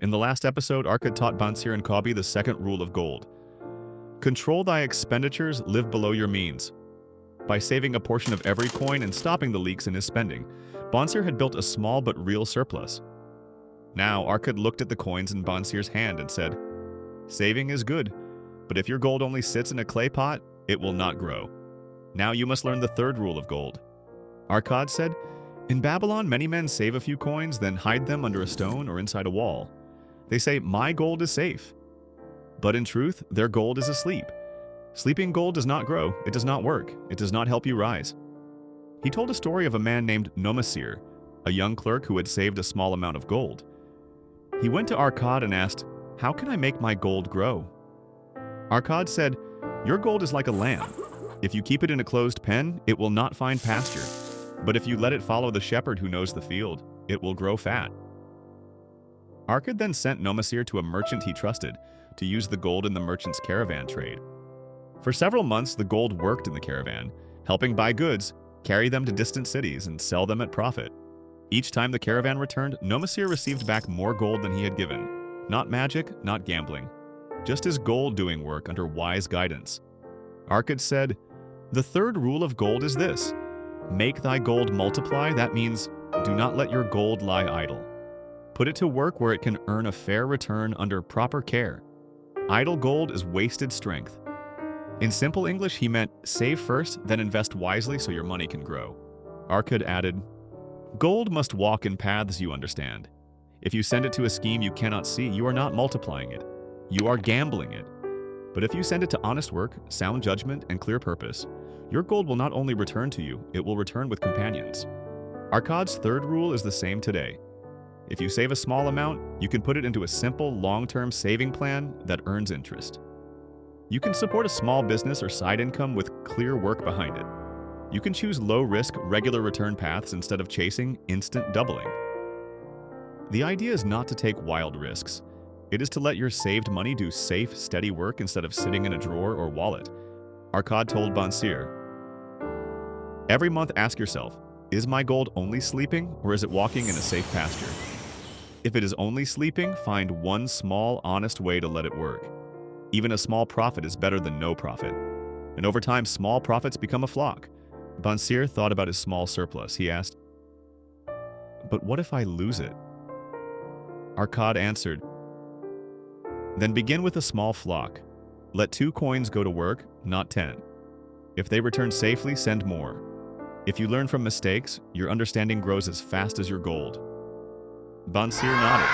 In the last episode, Arkad taught Bansir and Kobbi the second rule of gold. Control thy expenditures, live below your means. By saving a portion of every coin and stopping the leaks in his spending, Bansir had built a small but real surplus. Now, Arkad looked at the coins in Bansir's hand and said, "Saving is good, but if your gold only sits in a clay pot, it will not grow. Now you must learn the third rule of gold." Arkad said, "In Babylon, many men save a few coins, then hide them under a stone or inside a wall. They say, 'My gold is safe.' But in truth, their gold is asleep. Sleeping gold does not grow, it does not work, it does not help you rise." He told a story of a man named Bansir, a young clerk who had saved a small amount of gold. He went to Arkad and asked, "How can I make my gold grow?" Arkad said, "Your gold is like a lamb. If you keep it in a closed pen, it will not find pasture. But if you let it follow the shepherd who knows the field, it will grow fat." Arkad then sent Bansir to a merchant he trusted to use the gold in the merchant's caravan trade. For several months, the gold worked in the caravan, helping buy goods, carry them to distant cities, and sell them at profit. Each time the caravan returned, Bansir received back more gold than he had given. Not magic, not gambling. Just his gold doing work under wise guidance. Arkad said, "The third rule of gold is this. Make thy gold multiply. That means, do not let your gold lie idle. Put it to work where it can earn a fair return under proper care. Idle gold is wasted strength." In simple English, he meant save first, then invest wisely so your money can grow. Arkad added, "Gold must walk in paths you understand. If you send it to a scheme you cannot see, you are not multiplying it. You are gambling it. But if you send it to honest work, sound judgment, and clear purpose, your gold will not only return to you, it will return with companions." Arkad's third rule is the same today. If you save a small amount, you can put it into a simple, long-term saving plan that earns interest. You can support a small business or side income with clear work behind it. You can choose low-risk, regular return paths instead of chasing instant doubling. The idea is not to take wild risks. It is to let your saved money do safe, steady work instead of sitting in a drawer or wallet. Arkad told Bansir, "Every month ask yourself, is my gold only sleeping or is it walking in a safe pasture? If it is only sleeping, find one small, honest way to let it work. Even a small profit is better than no profit. And over time, small profits become a flock." Bansir thought about his small surplus. He asked, "But what if I lose it?" Arkad answered, "Then begin with a small flock. Let 2 coins go to work, not 10. If they return safely, send more. If you learn from mistakes, your understanding grows as fast as your gold." Bansir nodded.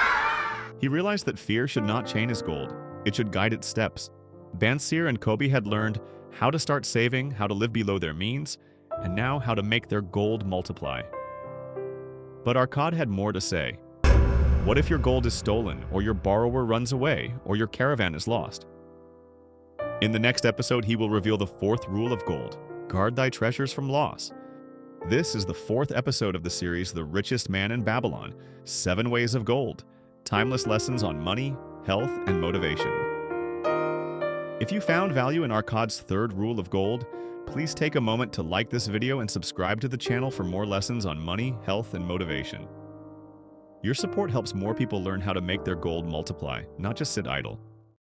He realized that fear should not chain his gold. It should guide its steps. Bansir and Kobbi had learned how to start saving, how to live below their means, and now how to make their gold multiply. But Arkad had more to say. What if your gold is stolen, or your borrower runs away, or your caravan is lost? In the next episode, he will reveal the fourth rule of gold: guard thy treasures from loss. This is the 4th episode of the series The Richest Man in Babylon, 7 Ways of Gold, timeless lessons on money, health, and motivation. If you found value in Arkad's third rule of gold, please take a moment to like this video and subscribe to the channel for more lessons on money, health, and motivation. Your support helps more people learn how to make their gold multiply, not just sit idle.